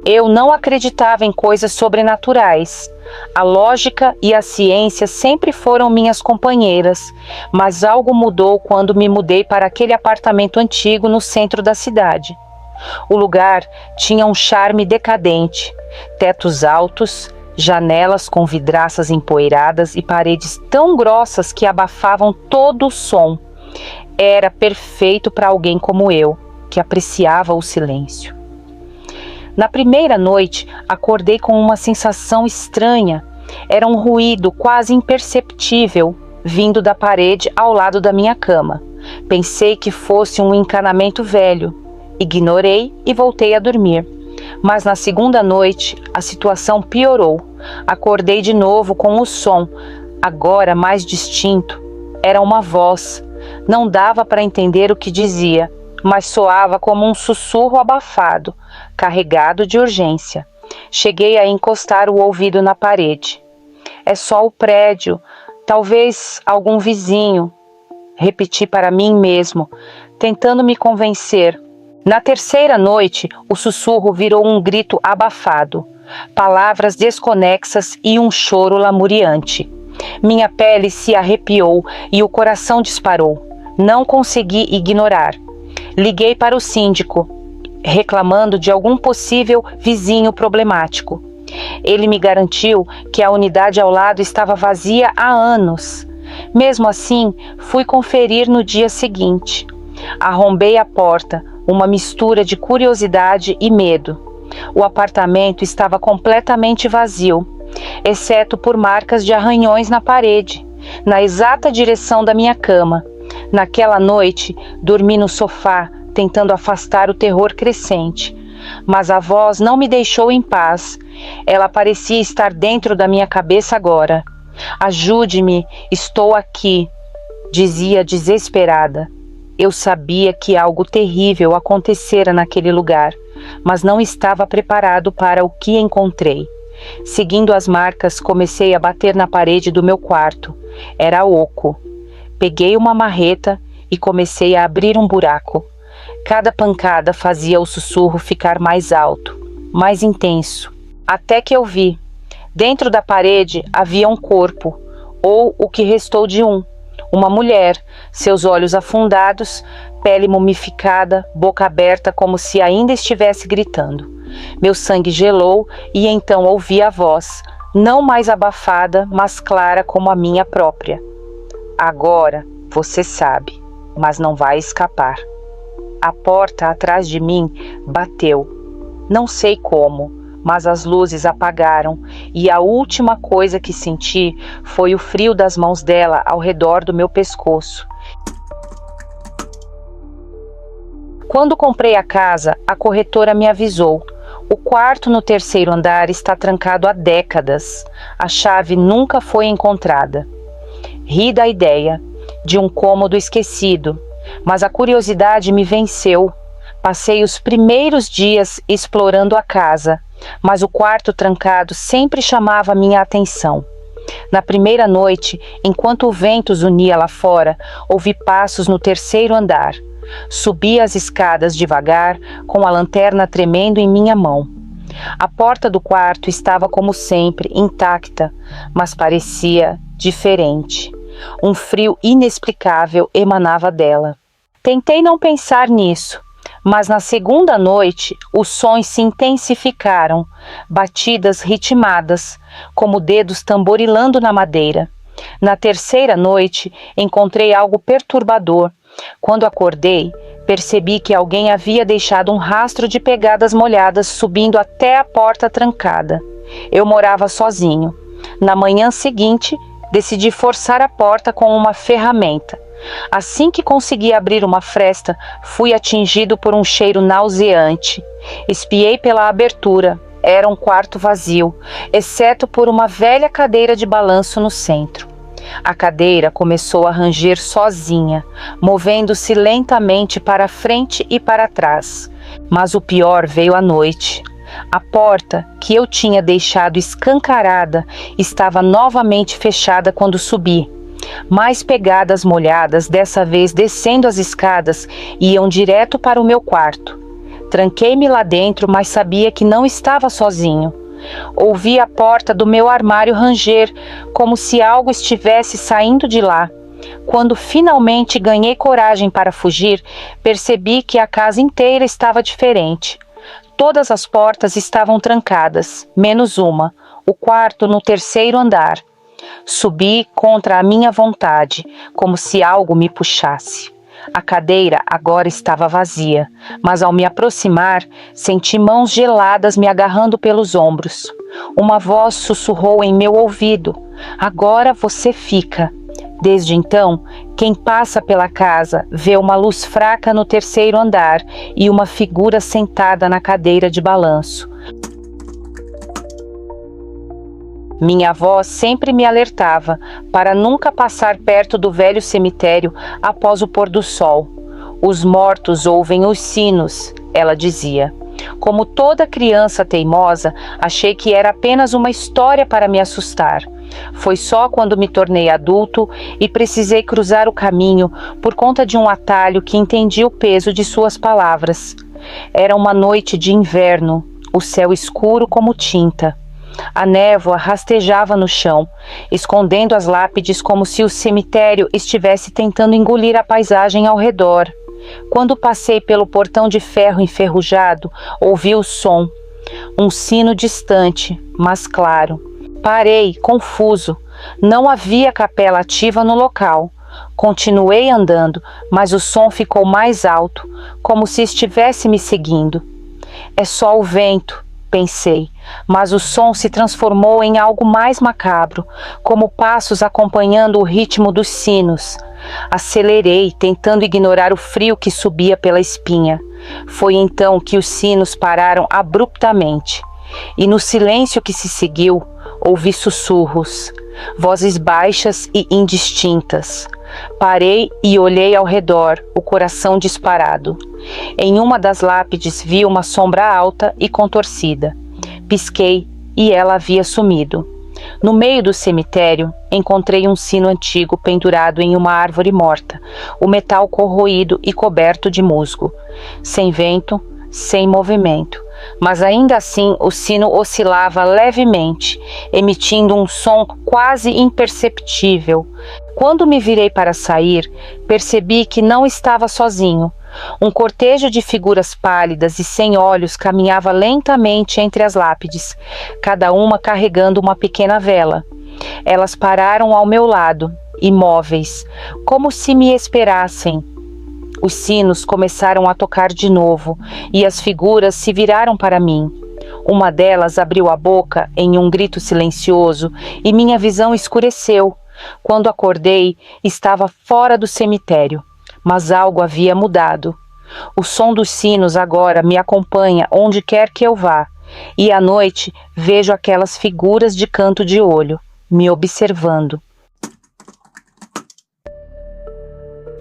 Eu não acreditava em coisas sobrenaturais. A lógica e a ciência sempre foram minhas companheiras, mas algo mudou quando me mudei para aquele apartamento antigo no centro da cidade. O lugar tinha um charme decadente, tetos altos, janelas com vidraças empoeiradas e paredes tão grossas que abafavam todo o som. Era perfeito para alguém como eu, que apreciava o silêncio. Na primeira noite, acordei com uma sensação estranha. Era um ruído quase imperceptível vindo da parede ao lado da minha cama. Pensei que fosse um encanamento velho. Ignorei e voltei a dormir. Mas na segunda noite, a situação piorou. Acordei de novo com o som, agora mais distinto. Era uma voz. Não dava para entender o que dizia, mas soava como um sussurro abafado, carregado de urgência. Cheguei a encostar o ouvido na parede. É só o prédio, talvez algum vizinho. Repeti para mim mesmo, tentando me convencer. Na terceira noite, o sussurro virou um grito abafado, palavras desconexas e um choro lamuriante. Minha pele se arrepiou e o coração disparou. Não consegui ignorar. Liguei para o síndico, reclamando de algum possível vizinho problemático. Ele me garantiu que a unidade ao lado estava vazia há anos. Mesmo assim, fui conferir no dia seguinte. Arrombei a porta, uma mistura de curiosidade e medo. O apartamento estava completamente vazio, exceto por marcas de arranhões na parede, na exata direção da minha cama. Naquela noite, dormi no sofá, tentando afastar o terror crescente. Mas a voz não me deixou em paz. Ela parecia estar dentro da minha cabeça agora. Ajude-me, estou aqui, dizia desesperada. Eu sabia que algo terrível acontecera naquele lugar, mas não estava preparado para o que encontrei. Seguindo as marcas, comecei a bater na parede do meu quarto. Era oco. Peguei uma marreta e comecei a abrir um buraco. Cada pancada fazia o sussurro ficar mais alto, mais intenso. Até que eu vi. Dentro da parede havia um corpo, ou o que restou de um. Uma mulher, seus olhos afundados, pele mumificada, boca aberta como se ainda estivesse gritando. Meu sangue gelou e então ouvi a voz, não mais abafada, mas clara como a minha própria. Agora você sabe, mas não vai escapar. A porta atrás de mim bateu. Não sei como, mas as luzes apagaram e a última coisa que senti foi o frio das mãos dela ao redor do meu pescoço. Quando comprei a casa, a corretora me avisou. O quarto no terceiro andar está trancado há décadas. A chave nunca foi encontrada. Ri da ideia de um cômodo esquecido, mas a curiosidade me venceu. Passei os primeiros dias explorando a casa, mas o quarto trancado sempre chamava minha atenção. Na primeira noite, enquanto o vento zunia lá fora, ouvi passos no terceiro andar. Subi as escadas devagar, com a lanterna tremendo em minha mão. A porta do quarto estava como sempre, intacta, mas parecia diferente. Um frio inexplicável emanava dela. Tentei não pensar nisso, mas na segunda noite os sons se intensificaram, batidas ritmadas, como dedos tamborilando na madeira. Na terceira noite encontrei algo perturbador. Quando acordei, percebi que alguém havia deixado um rastro de pegadas molhadas subindo até a porta trancada. Eu morava sozinho. Na manhã seguinte, decidi forçar a porta com uma ferramenta. Assim que consegui abrir uma fresta, fui atingido por um cheiro nauseante. Espiei pela abertura. Era um quarto vazio, exceto por uma velha cadeira de balanço no centro. A cadeira começou a ranger sozinha, movendo-se lentamente para frente e para trás. Mas o pior veio à noite. A porta, que eu tinha deixado escancarada, estava novamente fechada quando subi. Mais pegadas molhadas, dessa vez descendo as escadas, iam direto para o meu quarto. Tranquei-me lá dentro, mas sabia que não estava sozinho. Ouvi a porta do meu armário ranger, como se algo estivesse saindo de lá. Quando finalmente ganhei coragem para fugir, percebi que a casa inteira estava diferente. Todas as portas estavam trancadas, menos uma, o quarto no terceiro andar. Subi contra a minha vontade, como se algo me puxasse. A cadeira agora estava vazia, mas ao me aproximar, senti mãos geladas me agarrando pelos ombros. Uma voz sussurrou em meu ouvido: "Agora você fica." Desde então, quem passa pela casa vê uma luz fraca no terceiro andar e uma figura sentada na cadeira de balanço. Minha avó sempre me alertava para nunca passar perto do velho cemitério após o pôr do sol. Os mortos ouvem os sinos, ela dizia. Como toda criança teimosa, achei que era apenas uma história para me assustar. Foi só quando me tornei adulto e precisei cruzar o caminho por conta de um atalho que entendi o peso de suas palavras. Era uma noite de inverno, o céu escuro como tinta. A névoa rastejava no chão, escondendo as lápides como se o cemitério estivesse tentando engolir a paisagem ao redor. Quando passei pelo portão de ferro enferrujado, ouvi o som. Um sino distante, mas claro. Parei, confuso. Não havia capela ativa no local. Continuei andando, mas o som ficou mais alto, como se estivesse me seguindo. É só o vento, pensei, mas o som se transformou em algo mais macabro, como passos acompanhando o ritmo dos sinos. Acelerei, tentando ignorar o frio que subia pela espinha. Foi então que os sinos pararam abruptamente, e no silêncio que se seguiu, ouvi sussurros, vozes baixas e indistintas. Parei e olhei ao redor, o coração disparado. Em uma das lápides vi uma sombra alta e contorcida. Pisquei e ela havia sumido. No meio do cemitério, encontrei um sino antigo pendurado em uma árvore morta, o metal corroído e coberto de musgo. Sem vento, sem movimento. Mas ainda assim o sino oscilava levemente, emitindo um som quase imperceptível. Quando me virei para sair, percebi que não estava sozinho. Um cortejo de figuras pálidas e sem olhos caminhava lentamente entre as lápides, cada uma carregando uma pequena vela. Elas pararam ao meu lado, imóveis, como se me esperassem. Os sinos começaram a tocar de novo e as figuras se viraram para mim. Uma delas abriu a boca em um grito silencioso e minha visão escureceu. Quando acordei, estava fora do cemitério, mas algo havia mudado. O som dos sinos agora me acompanha onde quer que eu vá, e à noite vejo aquelas figuras de canto de olho, me observando.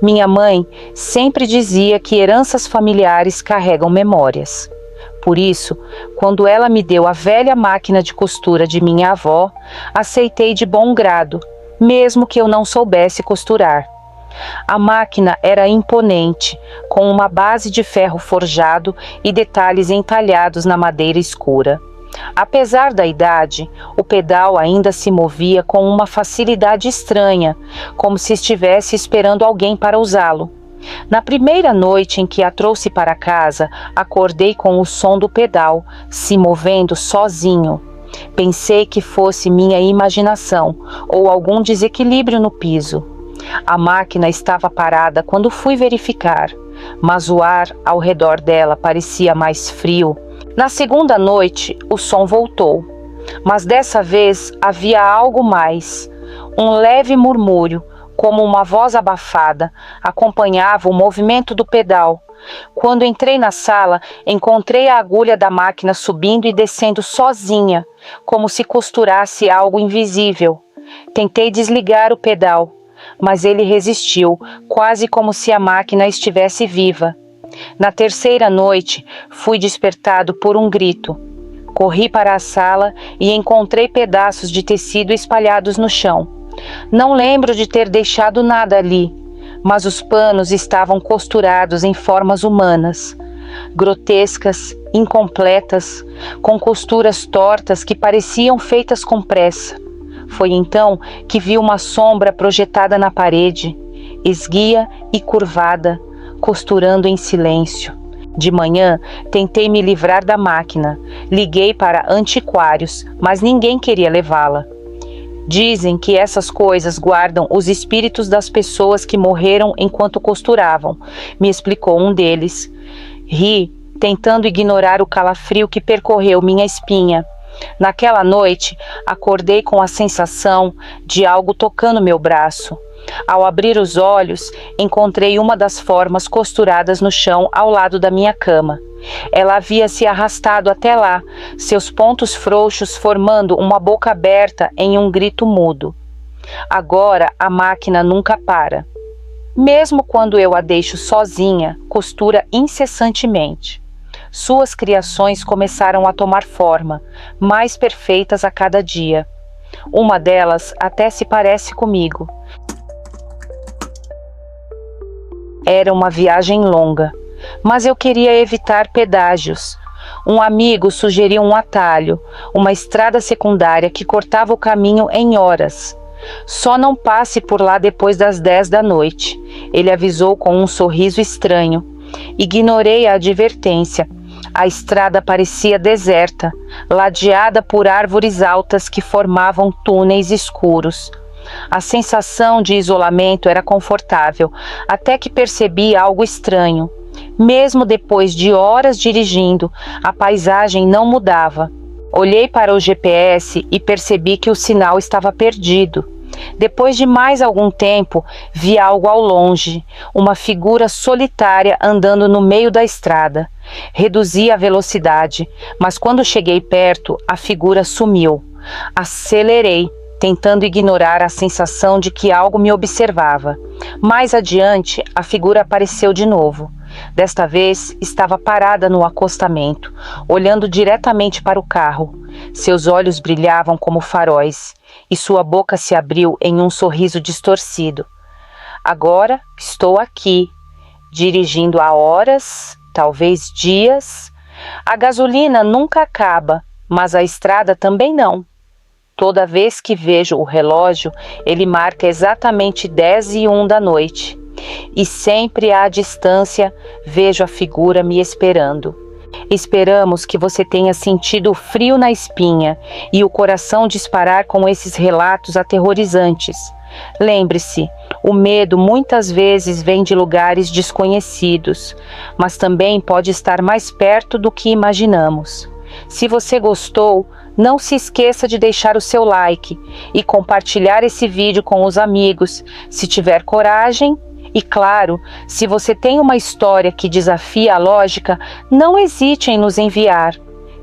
Minha mãe sempre dizia que heranças familiares carregam memórias. Por isso, quando ela me deu a velha máquina de costura de minha avó, aceitei de bom grado, mesmo que eu não soubesse costurar. A máquina era imponente, com uma base de ferro forjado e detalhes entalhados na madeira escura. Apesar da idade, o pedal ainda se movia com uma facilidade estranha, como se estivesse esperando alguém para usá-lo. Na primeira noite em que a trouxe para casa, acordei com o som do pedal, se movendo sozinho. Pensei que fosse minha imaginação ou algum desequilíbrio no piso. A máquina estava parada quando fui verificar, mas o ar ao redor dela parecia mais frio. Na segunda noite, o som voltou, mas dessa vez havia algo mais. Um leve murmúrio, como uma voz abafada, acompanhava o movimento do pedal. Quando entrei na sala, encontrei a agulha da máquina subindo e descendo sozinha, como se costurasse algo invisível. Tentei desligar o pedal, mas ele resistiu, quase como se a máquina estivesse viva. Na terceira noite, fui despertado por um grito. Corri para a sala e encontrei pedaços de tecido espalhados no chão. Não lembro de ter deixado nada ali, mas os panos estavam costurados em formas humanas. grotescas, incompletas, com costuras tortas que pareciam feitas com pressa. Foi então que vi uma sombra projetada na parede, esguia e curvada, costurando em silêncio. De manhã, tentei me livrar da máquina. Liguei para antiquários, mas ninguém queria levá-la. Dizem que essas coisas guardam os espíritos das pessoas que morreram enquanto costuravam, me explicou um deles. Ri, tentando ignorar o calafrio que percorreu minha espinha. Naquela noite, acordei com a sensação de algo tocando meu braço. Ao abrir os olhos, encontrei uma das formas costuradas no chão ao lado da minha cama. Ela havia se arrastado até lá, seus pontos frouxos formando uma boca aberta em um grito mudo. Agora a máquina nunca para. Mesmo quando eu a deixo sozinha, costura incessantemente. Suas criações começaram a tomar forma, mais perfeitas a cada dia. Uma delas até se parece comigo. Era uma viagem longa, mas eu queria evitar pedágios. Um amigo sugeriu um atalho, uma estrada secundária que cortava o caminho em horas. Só não passe por lá depois das 10 da noite, ele avisou com um sorriso estranho. Ignorei a advertência. A estrada parecia deserta, ladeada por árvores altas que formavam túneis escuros. A sensação de isolamento era confortável, até que percebi algo estranho. Mesmo depois de horas dirigindo, a paisagem não mudava. Olhei para o GPS e percebi que o sinal estava perdido. Depois de mais algum tempo, vi algo ao longe, uma figura solitária andando no meio da estrada. Reduzi a velocidade, mas quando cheguei perto, a figura sumiu. Acelerei, tentando ignorar a sensação de que algo me observava. Mais adiante, a figura apareceu de novo. Desta vez, estava parada no acostamento, olhando diretamente para o carro. Seus olhos brilhavam como faróis, e sua boca se abriu em um sorriso distorcido. Agora estou aqui, dirigindo há horas, talvez dias. A gasolina nunca acaba, mas a estrada também não. Toda vez que vejo o relógio, ele marca exatamente 10:01 da noite. E sempre à distância vejo a figura me esperando. Esperamos que você tenha sentido o frio na espinha e o coração disparar com esses relatos aterrorizantes. Lembre-se, o medo muitas vezes vem de lugares desconhecidos, mas também pode estar mais perto do que imaginamos. Se você gostou, não se esqueça de deixar o seu like e compartilhar esse vídeo com os amigos, se tiver coragem. E claro, se você tem uma história que desafia a lógica, não hesite em nos enviar.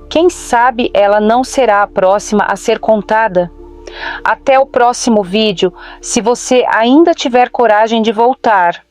Quem sabe ela não será a próxima a ser contada? Até o próximo vídeo, se você ainda tiver coragem de voltar.